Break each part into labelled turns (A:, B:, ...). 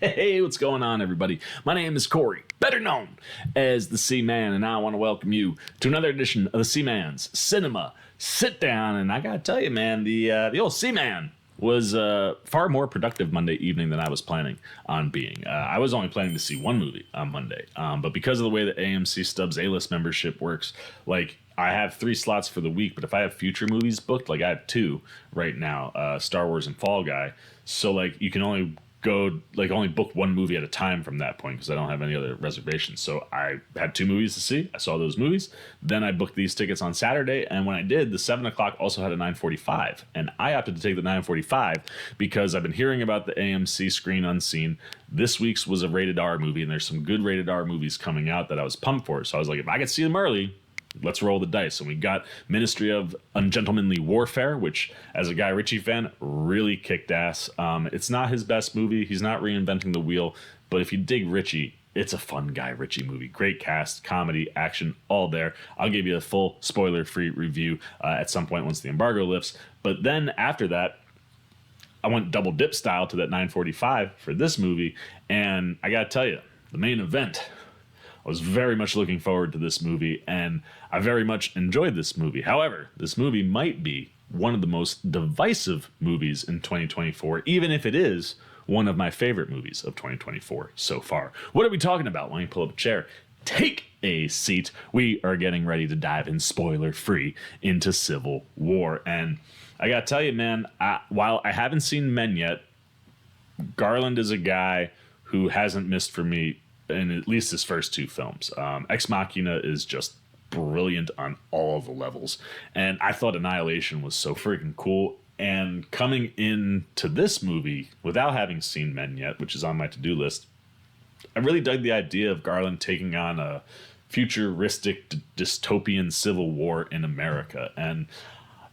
A: Hey, what's going on, everybody? My name is Corey, better known as the C-Man, and I want to welcome you to another edition of the C-Man's Cinema Sit-Down. And I gotta tell you, man, the old C-Man was far more productive Monday evening than I was planning on being. I was only planning to see one movie on Monday, but because of the way that AMC Stubs A-List membership works, like, I have 3 slots for the week, but if I have future movies booked, like I have 2 right now, Star Wars and Fall Guy, so like you can only book one movie at a time from that point because I don't have any other reservations. So I had 2 movies to see. I saw those movies. Then I booked these tickets on Saturday, and when I did, the 7 o'clock also had a 9:45, and I opted to take the 9:45 because I've been hearing about the AMC Screen Unseen. This week's was a rated R movie, and there's some good rated R movies coming out that I was pumped for. So I was like, if I could see them early, let's roll the dice. And we got Ministry of Ungentlemanly Warfare, which, as a Guy Ritchie fan, really kicked ass. It's not his best movie. He's not reinventing the wheel. But if you dig Ritchie, it's a fun Guy Ritchie movie. Great cast, comedy, action, all there. I'll give you a full spoiler-free review at some point once the embargo lifts. But then after that, I went double dip style to that 9:45 for this movie. And I got to tell you, the main event, I was very much looking forward to this movie, and I very much enjoyed this movie. However, this movie might be one of the most divisive movies in 2024, even if it is one of my favorite movies of 2024 so far. What are we talking about? Why don't you pull up a chair? Take a seat. We are getting ready to dive in spoiler-free into Civil War. And I gotta tell you, man, while I haven't seen Men yet, Garland is a guy who hasn't missed for me in at least his first 2 films. Ex Machina is just brilliant on all the levels. And I thought Annihilation was so freaking cool. And coming into this movie, without having seen Men yet, which is on my to-do list, I really dug the idea of Garland taking on a futuristic dystopian civil war in America. And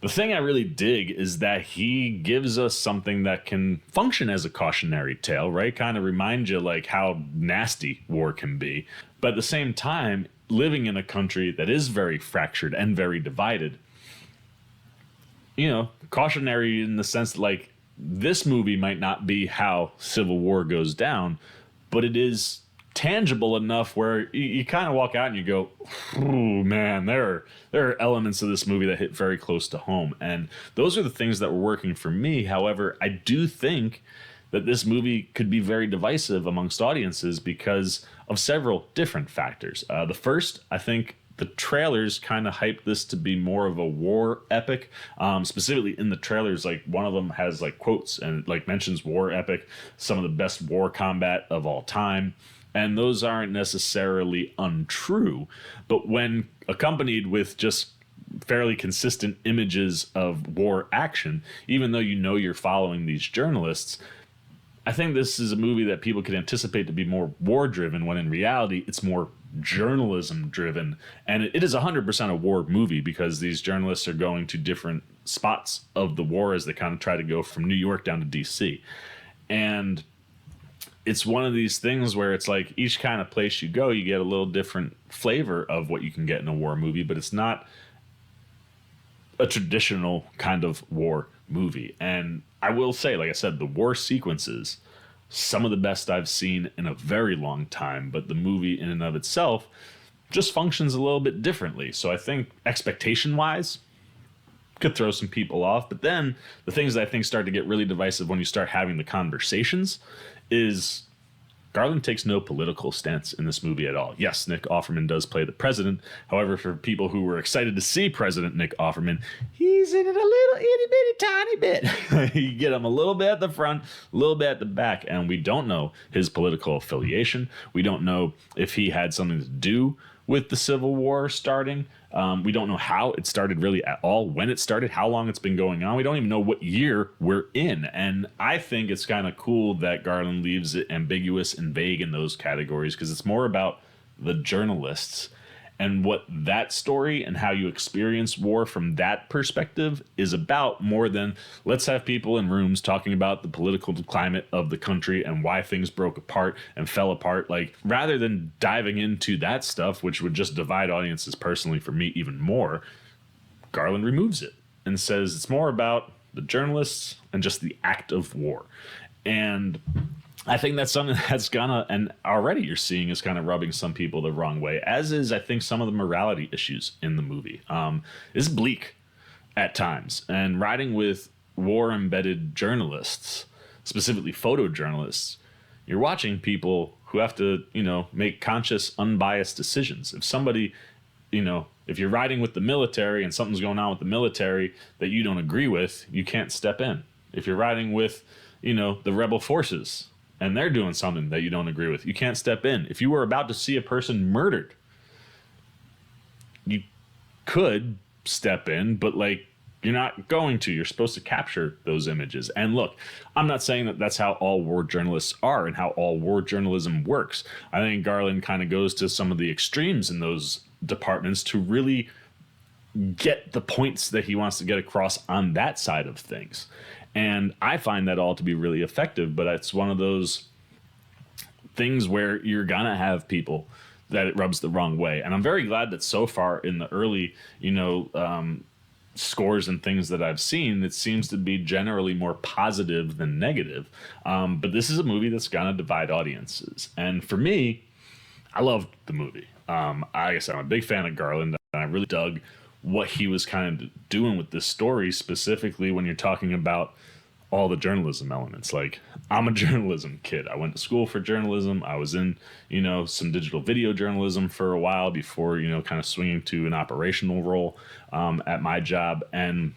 A: the thing I really dig is that he gives us something that can function as a cautionary tale, right? Kind of remind you like how nasty war can be. But at the same time, living in a country that is very fractured and very divided, you know, cautionary in the sense that like this movie might not be how Civil War goes down, but it is tangible enough where you kind of walk out and you go, oh man, there are elements of this movie that hit very close to home. And those are the things that were working for me. However, I do think that this movie could be very divisive amongst audiences because of several different factors. The first, I think the trailers kind of hyped this to be more of a war epic. Specifically in the trailers, like one of them has like quotes and like mentions war epic, some of the best war combat of all time. And those aren't necessarily untrue, but when accompanied with just fairly consistent images of war action, even though you know you're following these journalists, I think this is a movie that people could anticipate to be more war-driven, when in reality it's more journalism-driven. And it is 100% a war movie because these journalists are going to different spots of the war as they kind of try to go from New York down to D.C. And it's one of these things where it's like each kind of place you go, you get a little different flavor of what you can get in a war movie, but it's not a traditional kind of war movie. And I will say, like I said, the war sequences, some of the best I've seen in a very long time, but the movie in and of itself just functions a little bit differently. So I think expectation-wise, could throw some people off. But then the things that I think start to get really divisive when you start having the conversations is Garland takes no political stance in this movie at all. Yes, Nick Offerman does play the president. However, for people who were excited to see President Nick Offerman, he's in it a little itty bitty tiny bit. You get him a little bit at the front, a little bit at the back, and we don't know his political affiliation. We don't know if he had something to do with the Civil War starting. We don't know how it started really at all, when it started, how long it's been going on. We don't even know what year we're in. And I think it's kind of cool that Garland leaves it ambiguous and vague in those categories because it's more about the journalists and what that story and how you experience war from that perspective is about, more than let's have people in rooms talking about the political climate of the country and why things broke apart and fell apart. Like, rather than diving into that stuff, which would just divide audiences personally for me even more, Garland removes it and says it's more about the journalists and just the act of war. And I think that's something that's gonna, and already you're seeing is kind of rubbing some people the wrong way, as is, I think, some of the morality issues in the movie. Is bleak at times, and riding with war embedded journalists, specifically photojournalists, you're watching people who have to, make conscious, unbiased decisions. If somebody, if you're riding with the military and something's going on with the military that you don't agree with, you can't step in. If you're riding with, the rebel forces and they're doing something that you don't agree with, you can't step in. If you were about to see a person murdered, you could step in, but you're not going to. You're supposed to capture those images. And look, I'm not saying that that's how all war journalists are and how all war journalism works. I think Garland kind of goes to some of the extremes in those departments to really get the points that he wants to get across on that side of things. And I find that all to be really effective, but it's one of those things where you're gonna have people that it rubs the wrong way. And I'm very glad that so far in the early, scores and things that I've seen, it seems to be generally more positive than negative. But this is a movie that's gonna divide audiences. And for me, I loved the movie. I guess I'm a big fan of Garland, and I really dug what he was kind of doing with this story, specifically when you're talking about all the journalism elements. I'm a journalism kid. I went to school for journalism. I was in, some digital video journalism for a while before, kind of swinging to an operational role at my job. And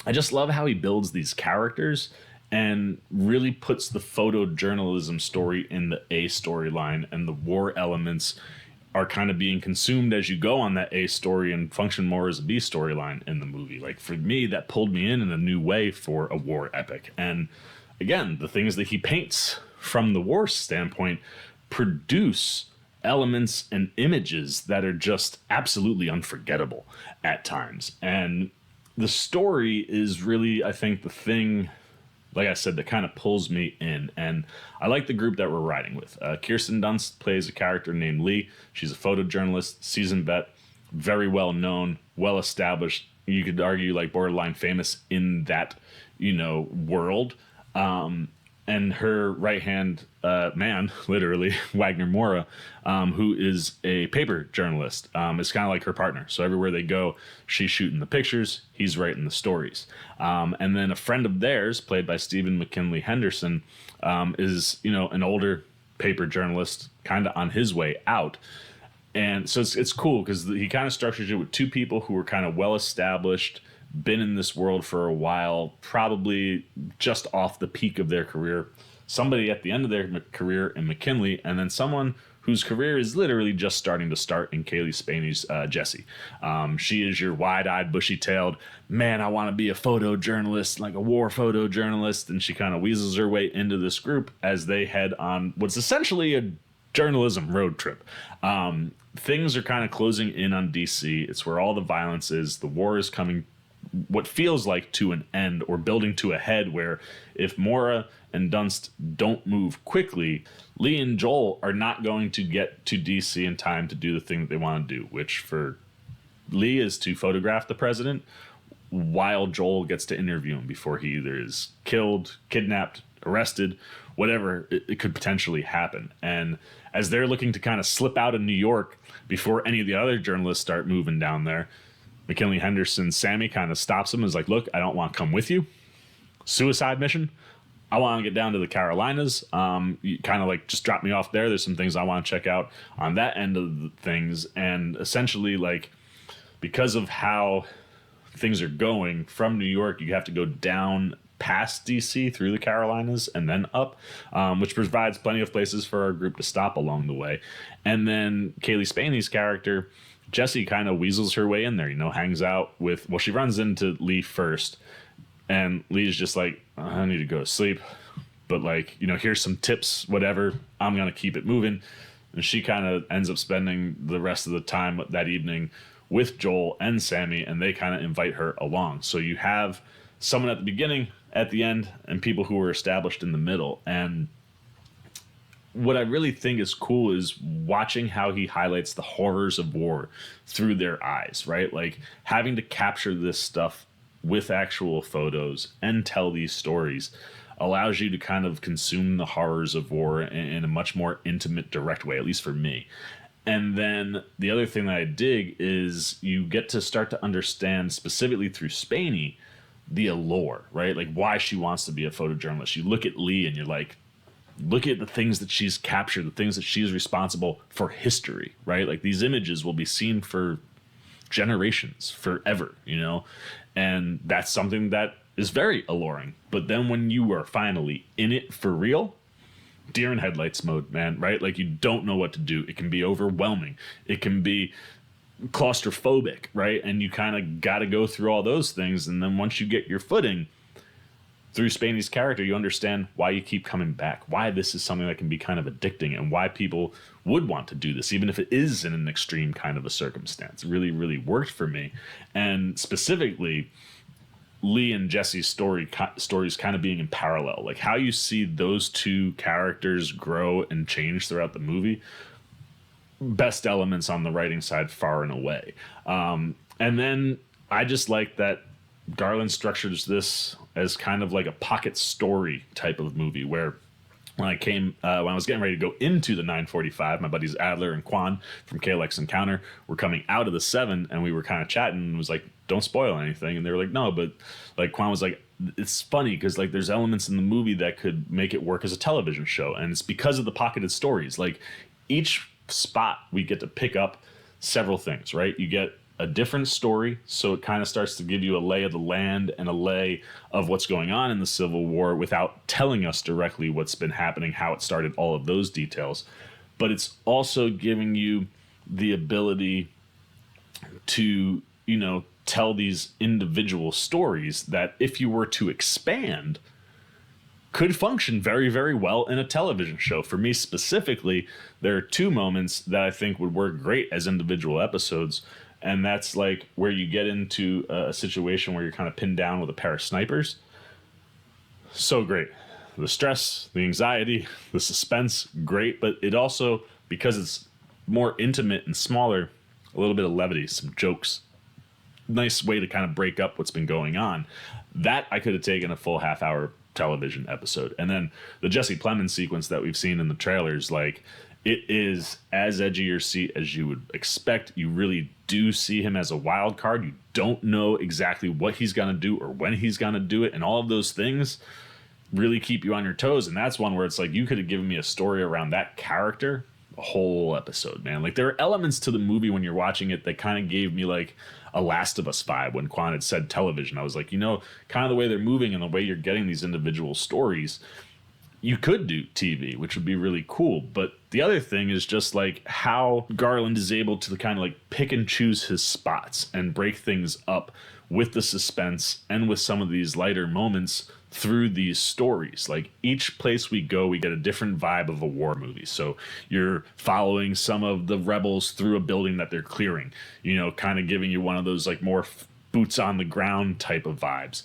A: I just love how he builds these characters and really puts the photojournalism story in the A storyline, and the war elements are kind of being consumed as you go on that A story and function more as a B storyline in the movie. For me, that pulled me in a new way for a war epic. And again, the things that he paints from the war standpoint produce elements and images that are just absolutely unforgettable at times. And the story is really, I think, the thing, like I said, that kind of pulls me in. And I like the group that we're riding with. Kirsten Dunst plays a character named Lee. She's a photojournalist, seasoned vet, very well known, well established. You could argue borderline famous in that, world. And her right-hand man, literally, Wagner Moura, who is a paper journalist, is kind of like her partner. So everywhere they go, she's shooting the pictures, he's writing the stories. And then a friend of theirs, played by McKinley Henderson, is, an older paper journalist, kind of on his way out. And so it's cool because he kind of structures it with two people who are kind of well-established, been in this world for a while, probably just off the peak of their career, somebody at the end of their career in McKinley, and then someone whose career is literally just starting to start in Cailee Spaney's Jessie. She is your wide-eyed, bushy-tailed, man, I want to be a photojournalist, like a war photojournalist, and she kind of weasels her way into this group as they head on what's essentially a journalism road trip. Things are kind of closing in on DC. It's where all the violence is. The war is coming what feels like to an end, or building to a head, where if Moura and Dunst don't move quickly, Lee and Joel are not going to get to DC in time to do the thing that they want to do, which for Lee is to photograph the president while Joel gets to interview him before he either is killed, kidnapped, arrested, whatever it could potentially happen. And as they're looking to kind of slip out of New York before any of the other journalists start moving down there, McKinley Henderson, Sammy kind of stops him and is like, look, I don't want to come with you. Suicide mission. I want to get down to the Carolinas. You kind of just drop me off there. There's some things I want to check out on that end of the things. And essentially, because of how things are going from New York, you have to go down past DC through the Carolinas and then up, which provides plenty of places for our group to stop along the way. And then Cailee Spaney's character, Jessie, kind of weasels her way in there, hangs out with, she runs into Lee first, and Lee's just like, I need to go to sleep, but here's some tips, whatever, I'm going to keep it moving. And she kind of ends up spending the rest of the time that evening with Joel and Sammy, and they kind of invite her along. So you have someone at the beginning, at the end, and people who are established in the middle. And what I really think is cool is watching how he highlights the horrors of war through their eyes, right? Having to capture this stuff with actual photos and tell these stories allows you to kind of consume the horrors of war in a much more intimate, direct way, at least for me. And then the other thing that I dig is you get to start to understand, specifically through Spaney, the allure, right? Like why she wants to be a photojournalist. You look at Lee and you're like, look at the things that she's captured, the things that she's responsible for history, right? Like these images will be seen for generations, forever, you know? And that's something that is very alluring. But then when you are finally in it for real, deer in headlights mode, man, right? Like you don't know what to do. It can be overwhelming. It can be claustrophobic, right? And you kind of got to go through all those things. And then once you get your footing through Spaney's character, you understand why you keep coming back, why this is something that can be kind of addicting, and why people would want to do this, even if it is in an extreme kind of a circumstance. It really, really worked for me. And specifically, Lee and Jessie's stories kind of being in parallel, like how you see those two characters grow and change throughout the movie. Best elements on the writing side, far and away. And then I just like that Garland structures this as kind of like a pocket story type of movie, where when I was getting ready to go into the 9:45, my buddies Adler and Quan from KLX Encounter were coming out of the 7, and we were kind of chatting and was like, don't spoil anything. And they were like, no, but like Quan was like, it's funny because like there's elements in the movie that could make it work as a television show. And it's because of the pocketed stories. Like each spot we get to pick up several things, right? You get a different story, so it kind of starts to give you a lay of the land and a lay of what's going on in the Civil War without telling us directly what's been happening, how it started, all of those details. But it's also giving you the ability to, you know, tell these individual stories that if you were to expand could function very, very well in a television show. For me specifically, there are two moments that I think would work great as individual episodes. And that's like where you get into a situation where you're kind of pinned down with a pair of snipers. So great. The stress, the anxiety, the suspense, great. But it also, because it's more intimate and smaller, a little bit of levity, some jokes. Nice way to kind of break up what's been going on. That I could have taken a full half-hour television episode. And then the Jesse Plemmons sequence that we've seen in the trailers, like, it is as edge of your seat as you would expect. You really do see him as a wild card. You don't know exactly what he's going to do or when he's going to do it. And all of those things really keep you on your toes. And that's one where it's like, you could have given me a story around that character, a whole episode, man. Like, there are elements to the movie when you're watching it that kind of gave me like a Last of Us vibe when Quan had said television. I was like, you know, kind of the way they're moving and the way you're getting these individual stories, you could do TV, which would be really cool. But the other thing is just like how Garland is able to kind of like pick and choose his spots and break things up with the suspense and with some of these lighter moments through these stories. Like, each place we go, we get a different vibe of a war movie. So you're following some of the rebels through a building that they're clearing, you know, kind of giving you one of those like more boots on the ground type of vibes.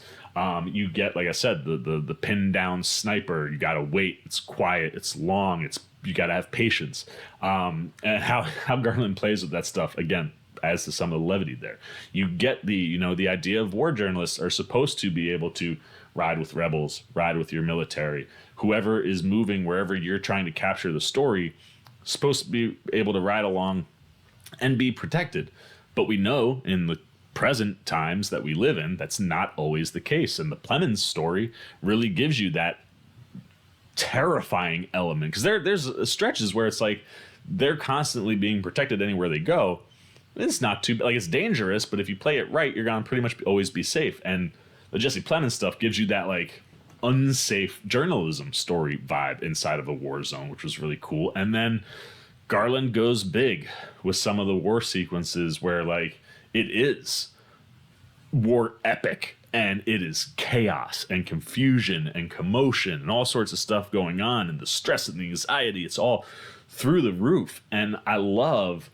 A: You get, like I said, the pinned down sniper. You gotta wait. It's quiet. It's long. You gotta have patience. And how Garland plays with that stuff, again, adds to some of the levity there. You get the idea of war journalists are supposed to be able to ride with rebels, ride with your military, whoever is moving wherever you're trying to capture the story, supposed to be able to ride along and be protected. But we know in the present times that we live in, that's not always the case. And the Plemmons story really gives you that terrifying element, because there's stretches where it's like they're constantly being protected anywhere they go. It's not too, like, it's dangerous, but if you play it right, you're gonna pretty much always be safe. And the Jesse Plemons stuff gives you that like unsafe journalism story vibe inside of a war zone, which was really cool. And then Garland goes big with some of the war sequences where like it is war epic and it is chaos and confusion and commotion and all sorts of stuff going on, and the stress and the anxiety, it's all through the roof. And I love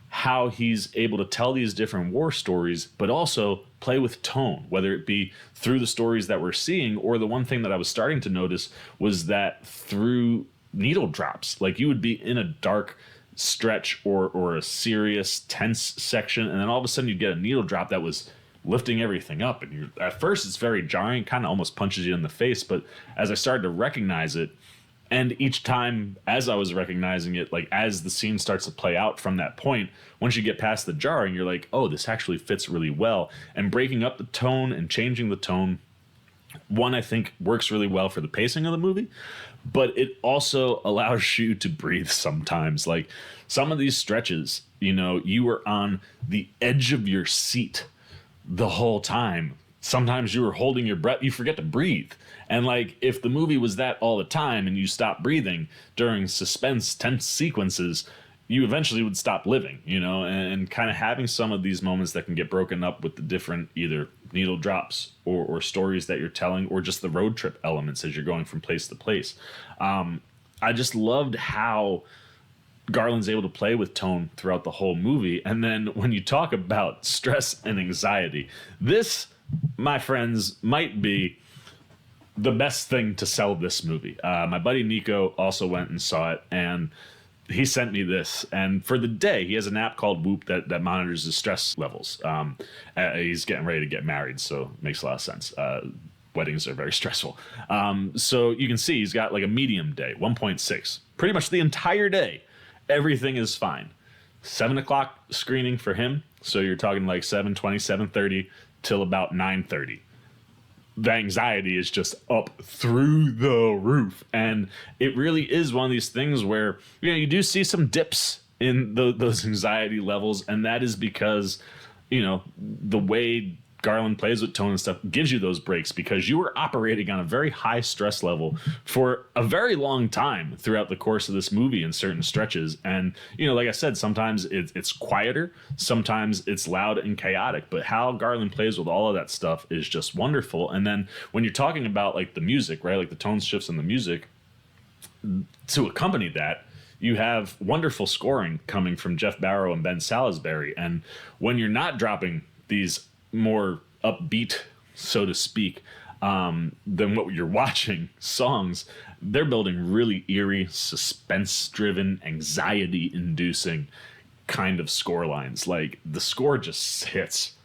A: how he's able to tell these different war stories, but also play with tone, whether it be through the stories that we're seeing, or the one thing that I was starting to notice was that through needle drops. Like, you would be in a dark stretch or a serious tense section, and then all of a sudden you'd get a needle drop that was lifting everything up. And you, at first it's very jarring, kind of almost punches you in the face. But as I started to recognize it, and each time as I was recognizing it, like as the scene starts to play out from that point, once you get past the jarring, you're like, oh, this actually fits really well. And breaking up the tone and changing the tone, one, I think works really well for the pacing of the movie, but it also allows you to breathe sometimes. Like some of these stretches, you know, you were on the edge of your seat the whole time. Sometimes you were holding your breath, you forget to breathe. And like if the movie was that all the time and you stopped breathing during suspense tense sequences, you eventually would stop living, you know, and kind of having some of these moments that can get broken up with the different either needle drops or stories that you're telling, or just the road trip elements as you're going from place to place. I just loved how Garland's able to play with tone throughout the whole movie. And then when you talk about stress and anxiety, this, my friends, might be the best thing to sell this movie. My buddy Nico also went and saw it, and he sent me this. And for the day, he has an app called Whoop that monitors his stress levels. He's getting ready to get married, so it makes a lot of sense. Weddings are very stressful. So you can see he's got like a medium day, 1.6. Pretty much the entire day, everything is fine. 7 o'clock screening for him, so you're talking like 7:20, 7:30 till about 9:30. The anxiety is just up through the roof. And it really is one of these things where, you know, you do see some dips in those anxiety levels. And that is because, you know, the way Garland plays with tone and stuff gives you those breaks, because you were operating on a very high stress level for a very long time throughout the course of this movie in certain stretches. And, you know, like I said, sometimes it's quieter, sometimes it's loud and chaotic, but how Garland plays with all of that stuff is just wonderful. And then when you're talking about like the music, right, like the tone shifts in the music, to accompany that, you have wonderful scoring coming from Geoff Barrow and Ben Salisbury. And when you're not dropping these more upbeat, so to speak, than what you're watching songs, they're building really eerie, suspense-driven, anxiety-inducing kind of score lines. Like the score just hits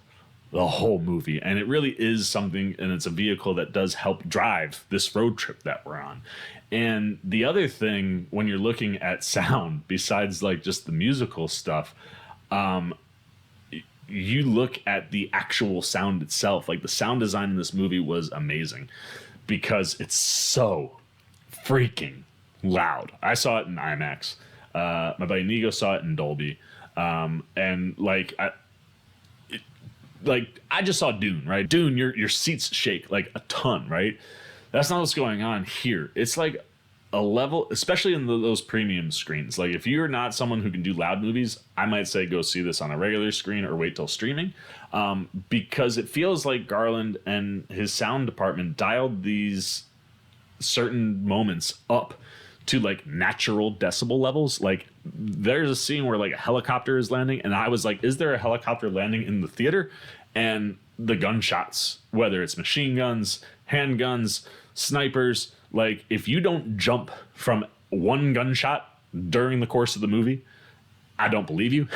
A: the whole movie, and it really is something, and it's a vehicle that does help drive this road trip that we're on. And the other thing, when you're looking at sound, besides like just the musical stuff, you look at the actual sound itself. Like the sound design in this movie was amazing because it's so freaking loud. I saw it in IMAX. My buddy Nigo saw it in Dolby. And like, I just saw Dune, right? Dune, your seats shake like a ton, right? That's not what's going on here. It's like a level, especially in those premium screens. Like if you're not someone who can do loud movies, I might say go see this on a regular screen or wait till streaming, because it feels like Garland and his sound department dialed these certain moments up to like natural decibel levels. Like there's a scene where like a helicopter is landing, and I was like, is there a helicopter landing in the theater? And the gunshots, whether it's machine guns, handguns, snipers, like if you don't jump from one gunshot during the course of the movie, I don't believe you.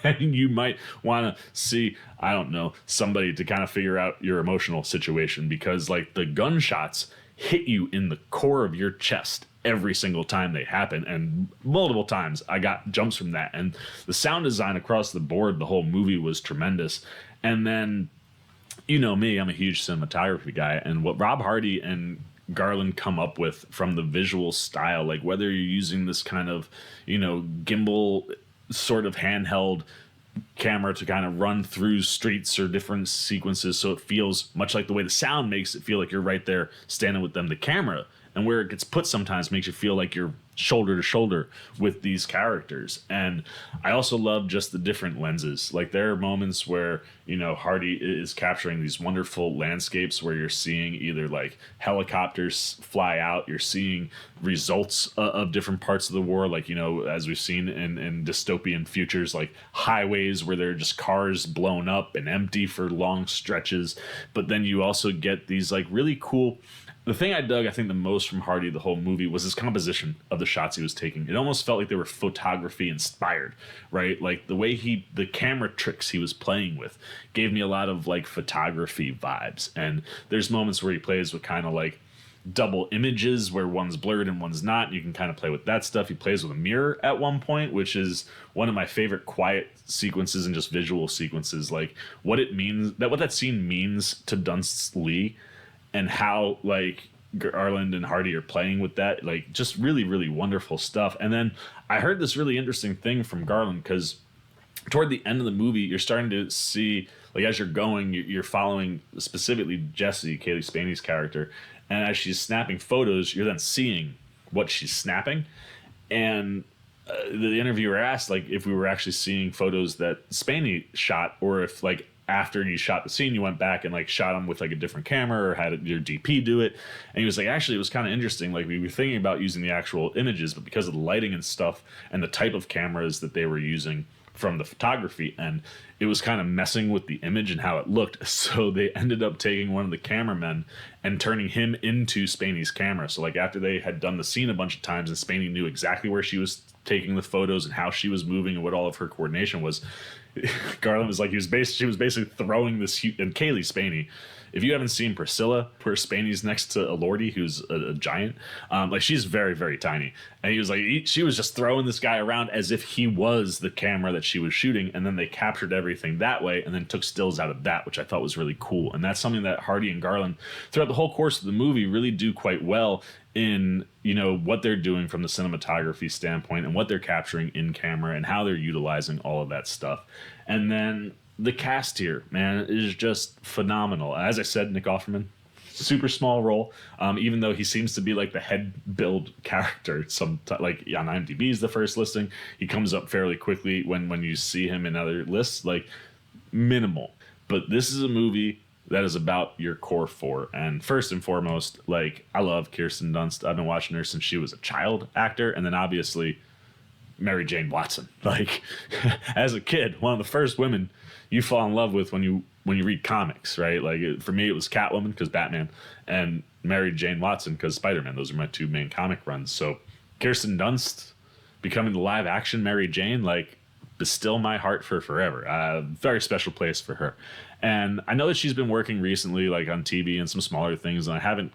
A: And you might want to see, I don't know, somebody to kind of figure out your emotional situation, because like the gunshots hit you in the core of your chest every single time they happen. And multiple times I got jumps from that. And the sound design across the board, the whole movie was tremendous. And then, you know me, I'm a huge cinematography guy. And what Rob Hardy and Garland come up with from the visual style, like whether you're using this kind of, you know, gimbal sort of handheld camera to kind of run through streets or different sequences, so it feels much like the way the sound makes it feel like you're right there standing with them. The camera and where it gets put sometimes makes you feel like you're shoulder to shoulder with these characters. And I also love just the different lenses. Like there are moments where, you know, Hardy is capturing these wonderful landscapes where you're seeing either like helicopters fly out, you're seeing results of different parts of the war, like, you know, as we've seen in dystopian futures, like highways where there are just cars blown up and empty for long stretches. But then you also get these like really cool the thing I dug, I think, the most from Hardy the whole movie was his composition of the shots he was taking. It almost felt like they were photography inspired, right? Like the way the camera tricks he was playing with gave me a lot of like photography vibes. And there's moments where he plays with kind of like double images where one's blurred and one's not. You can kind of play with that stuff. He plays with a mirror at one point, which is one of my favorite quiet sequences and just visual sequences. Like what it means, what that scene means to Dunst Lee, and how like Garland and Hardy are playing with that, like just really, really wonderful stuff. And then I heard this really interesting thing from Garland, because toward the end of the movie, you're starting to see, like as you're going, you're following specifically Jessie, Cailee Spaney's character, and as she's snapping photos, you're then seeing what she's snapping. And the interviewer asked like if we were actually seeing photos that Spaney shot, or if like after you shot the scene, you went back and like shot them with like a different camera or had your DP do it. And he was like, actually, it was kind of interesting. Like we were thinking about using the actual images, but because of the lighting and stuff and the type of cameras that they were using from the photography, and it was kind of messing with the image and how it looked. So they ended up taking one of the cameramen and turning him into Spaney's camera. So like after they had done the scene a bunch of times and Spaney knew exactly where she was taking the photos and how she was moving and what all of her coordination was, Garland was like, she was basically throwing this, and Cailee Spaney, if you haven't seen Priscilla, where Spaney's next to Elordi, who's a giant, like she's very, very tiny. And he was like, she was just throwing this guy around as if he was the camera that she was shooting. And then they captured everything that way and then took stills out of that, which I thought was really cool. And that's something that Hardy and Garland throughout the whole course of the movie really do quite well in, you know, what they're doing from the cinematography standpoint and what they're capturing in camera and how they're utilizing all of that stuff. And then the cast here, man, is just phenomenal. As I said, Nick Offerman, super small role, even though he seems to be like the head build character. Like on IMDb's the first listing, he comes up fairly quickly when you see him in other lists, like minimal. But this is a movie that is about your core four. And first and foremost, like I love Kirsten Dunst. I've been watching her since she was a child actor, and then obviously Mary Jane Watson. Like as a kid, one of the first women you fall in love with when you read comics, right? Like for me, it was Catwoman because Batman, and Mary Jane Watson because Spider-Man. Those are my two main comic runs. So Kirsten Dunst becoming the live action Mary Jane, like still my heart for forever. Very special place for her. And I know that she's been working recently, like on TV and some smaller things, and I haven't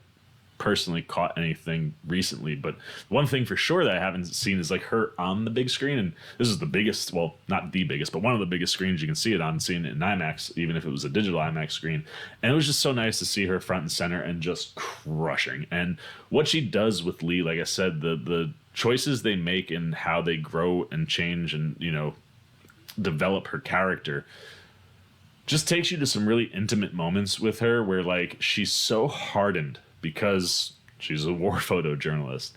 A: personally caught anything recently, but one thing for sure that I haven't seen is like her on the big screen. And this is the biggest, well, not the biggest, but one of the biggest screens you can see it on, seeing it in IMAX, even if it was a digital IMAX screen. And it was just so nice to see her front and center and just crushing. And what she does with Lee, like I said, the choices they make and how they grow and change and, you know, develop her character just takes you to some really intimate moments with her where like she's so hardened because she's a war photojournalist,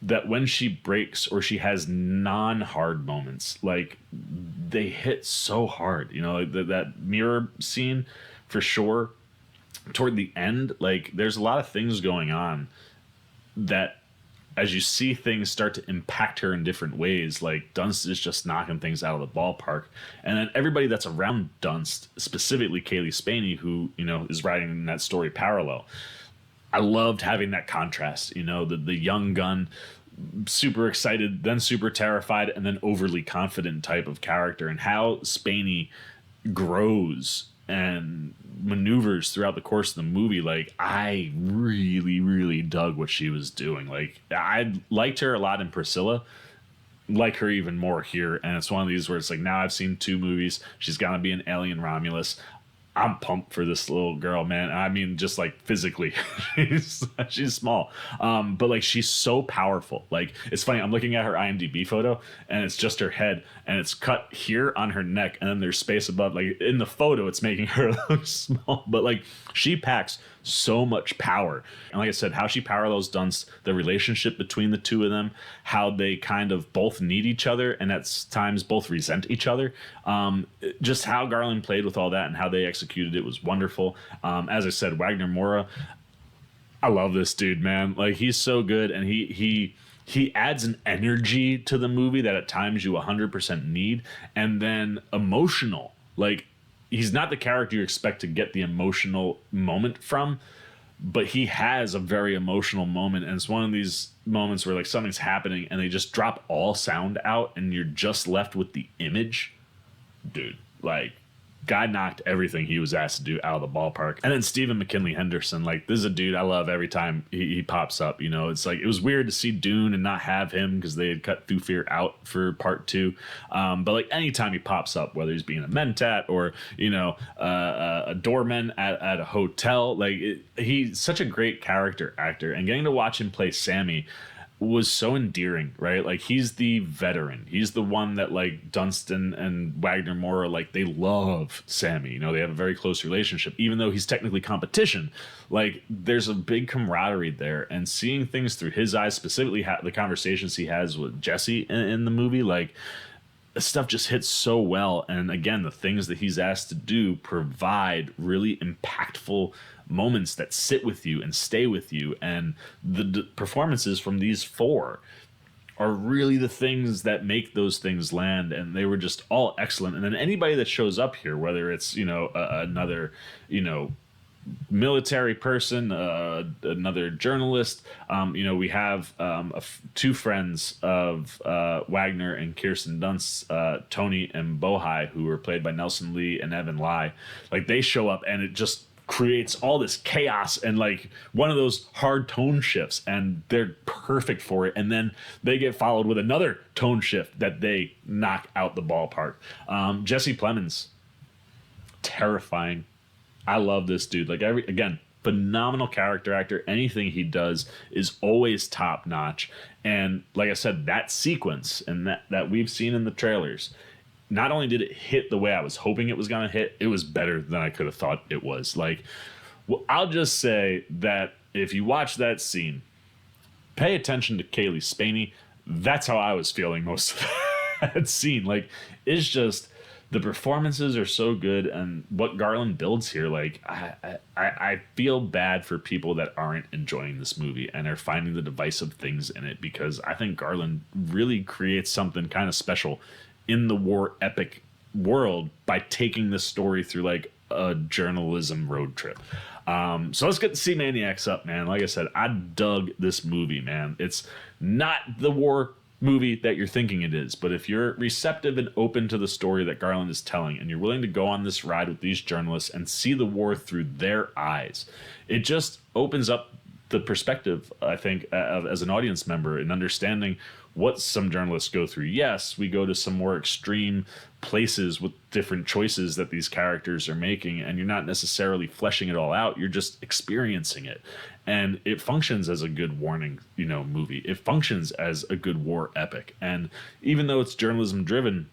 A: that when she breaks or she has non-hard moments, like they hit so hard, you know, like that mirror scene for sure. Toward the end, like there's a lot of things going on that as you see things start to impact her in different ways, like Dunst is just knocking things out of the ballpark. And then everybody that's around Dunst, specifically Cailee Spaney, who, you know, is writing that story parallel. I loved having that contrast, you know, the young gun, super excited, then super terrified, and then overly confident type of character, and how Spaney grows and maneuvers throughout the course of the movie. Like I really, really dug what she was doing. Like I liked her a lot in Priscilla, like her even more here. And it's one of these where it's like, now I've seen 2 movies. She's gonna be an alien Romulus. I'm pumped for this little girl, man. I mean, just like physically, she's small, but like she's so powerful. Like it's funny. I'm looking at her IMDb photo, and it's just her head, and it's cut here on her neck, and then there's space above. Like in the photo, it's making her look small, but like she packs so much power. And like I said, how she parallels Dunst, the relationship between the two of them, how they kind of both need each other and at times both resent each other. Just how Garland played with all that and how they executed it was wonderful. As I said, Wagner Moura, I love this dude, man. Like he's so good, and he adds an energy to the movie that at times you 100% need, and then emotional. Like he's not the character you expect to get the emotional moment from, but he has a very emotional moment, and it's one of these moments where like something's happening and they just drop all sound out and you're just left with the image. Dude, like, guy knocked everything he was asked to do out of the ballpark. And then Stephen McKinley Henderson, like, this is a dude I love every time he pops up. You know, it's like, it was weird to see Dune and not have him because they had cut Thufir out for part 2. But like, anytime he pops up, whether he's being a mentat or, you know, a doorman at a hotel, like, he's such a great character actor. And getting to watch him play Sammy was so endearing, right? Like, he's the veteran. He's the one that, like, Dunst and Wagner Moura, like, they love Sammy. You know, they have a very close relationship, even though he's technically competition. Like, there's a big camaraderie there, and seeing things through his eyes, specifically the conversations he has with Jessie in the movie, like, stuff just hits so well. And again, the things that he's asked to do provide really impactful moments that sit with you and stay with you. And the performances from these 4 are really the things that make those things land, and they were just all excellent. And then anybody that shows up here, whether it's, you know, another, you know, military person, another journalist, you know, we have 2 friends of Wagner and Kirsten Dunst, Tony and Bohai, who were played by Nelson Lee and Evan Lai. Like, they show up and it just creates all this chaos and like one of those hard tone shifts, and they're perfect for it. And then they get followed with another tone shift that they knock out the ballpark. Jesse Plemmons, terrifying. I love this dude. Like, again, phenomenal character actor. Anything he does is always top notch. And like I said, that sequence and that we've seen in the trailers, not only did it hit the way I was hoping it was going to hit, it was better than I could have thought it was. Like, well, I'll just say that if you watch that scene, pay attention to Cailee Spaney. That's how I was feeling most of that scene. Like, it's just, the performances are so good, and what Garland builds here, like, I feel bad for people that aren't enjoying this movie and are finding the divisive things in it, because I think Garland really creates something kind of special in the war epic world by taking this story through like a journalism road trip. So let's get the Sea Maniacs up, man. Like I said, I dug this movie, man. It's not the war movie that you're thinking it is, but if you're receptive and open to the story that Garland is telling, and you're willing to go on this ride with these journalists and see the war through their eyes, it just opens up the perspective, I think, as an audience member, in understanding what some journalists go through. Yes, we go to some more extreme places with different choices that these characters are making, and you're not necessarily fleshing it all out. You're just experiencing it. And it functions as a good warning, you know, movie. It functions as a good war epic. And even though it's journalism driven,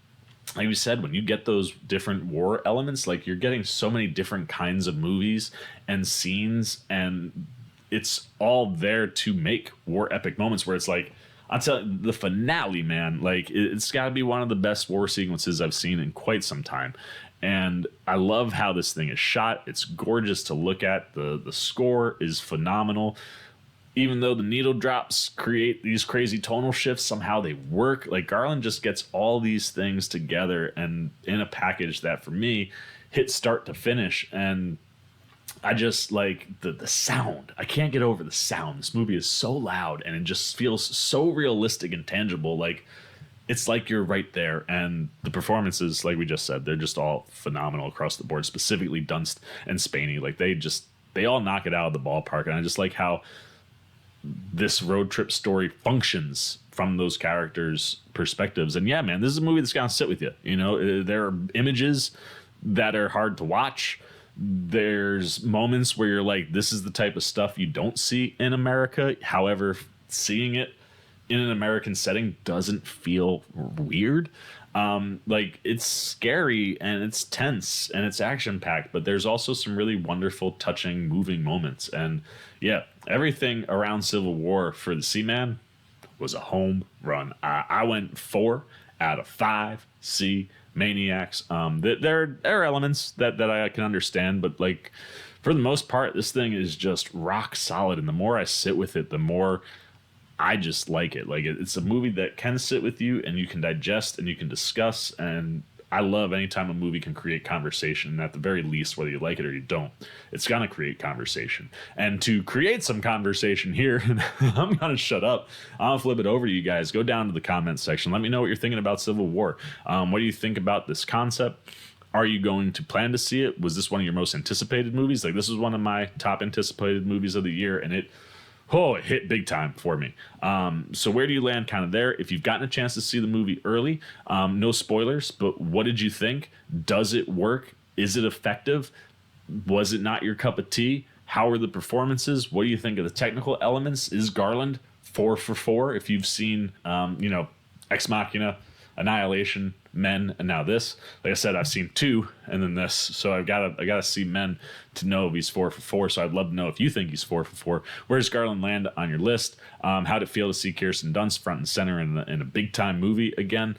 A: like we said, when you get those different war elements, like, you're getting so many different kinds of movies and scenes, and it's all there to make war epic moments where it's like, I'll tell you, the finale, man, like, it's got to be one of the best war sequences I've seen in quite some time. And I love how this thing is shot. It's gorgeous to look at. The score is phenomenal. Even though the needle drops create these crazy tonal shifts, somehow they work. Like, Garland just gets all these things together and in a package that, for me, hit start to finish. And I just like the sound. I can't get over the sound. This movie is so loud, and it just feels so realistic and tangible. Like, it's like you're right there. And the performances, like we just said, they're just all phenomenal across the board, specifically Dunst and Spaney. Like, they all knock it out of the ballpark. And I just like how this road trip story functions from those characters' perspectives. And yeah, man, this is a movie that's going to sit with you. You know, there are images that are hard to watch. There's moments where you're like, this is the type of stuff you don't see in America. However, seeing it in an American setting doesn't feel weird. Like, it's scary and it's tense and it's action packed, but there's also some really wonderful, touching, moving moments. And yeah, everything around Civil War for the Seaman was a home run. I went 4 out of 5 Sea Maniacs. There are elements that I can understand, but like, for the most part, this thing is just rock solid. And the more I sit with it, the more I just like it. Like, it's a movie that can sit with you and you can digest and you can discuss. And I love anytime a movie can create conversation, and at the very least, whether you like it or you don't, it's gonna create conversation. And to create some conversation here, I'm gonna shut up. I'll flip it over to you guys. Go down to the comments section. Let me know what you're thinking about Civil War. What do you think about this concept? Are you going to plan to see it? Was this one of your most anticipated movies? Like, this was one of my top anticipated movies of the year, and it hit big time for me. So where do you land kind of there? If you've gotten a chance to see the movie early, no spoilers, but what did you think? Does it work? Is it effective? Was it not your cup of tea? How are the performances? What do you think of the technical elements? Is Garland 4 for 4? If you've seen, Ex Machina, Annihilation, Men, and now this. Like I said, I've seen 2 and then this, so I gotta see Men to know if he's 4 for 4. So I'd love to know if you think he's 4 for 4. Where does Garland land on your list? How'd it feel to see Kirsten Dunst front and center in a big time movie again?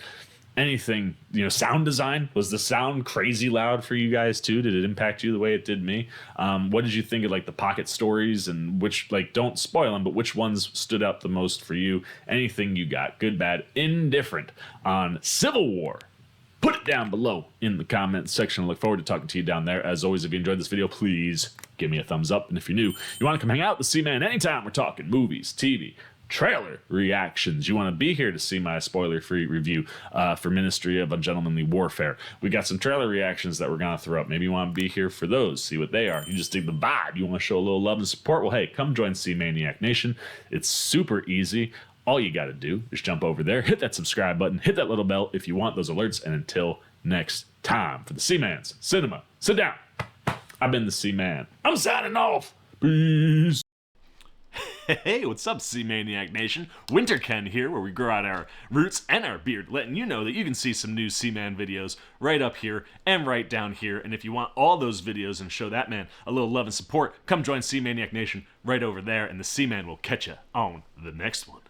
A: Anything, sound design, was the sound crazy loud for you guys too? Did it impact you the way it did me? What did you think of like the pocket stories, and which, like, don't spoil them, but which ones stood out the most for you? Anything you got, good, bad, indifferent, on Civil War, put it down below in the comments section. I look forward to talking to you down there. As always, if you enjoyed this video, please give me a thumbs up. And if you're new, you want to come hang out with the C-Man anytime we're talking movies, TV, trailer reactions, you want to be here to see my spoiler-free review for Ministry of Ungentlemanly Warfare. We got some trailer reactions that we're going to throw up. Maybe you want to be here for those, see what they are. You just dig the vibe. You want to show a little love and support? Well, hey, come join C-Maniac Nation. It's super easy. All you got to do is jump over there, hit that subscribe button, hit that little bell if you want those alerts. And until next time, for the C-Man's Cinema Sit Down, I've been the C-Man. I'm signing off. Peace. Hey, what's up, C-Maniac Nation? Winter Ken here, where we grow out our roots and our beard, letting you know that you can see some new C-Man videos right up here and right down here. And if you want all those videos and show that man a little love and support, come join C-Maniac Nation right over there, and the C-Man will catch you on the next one.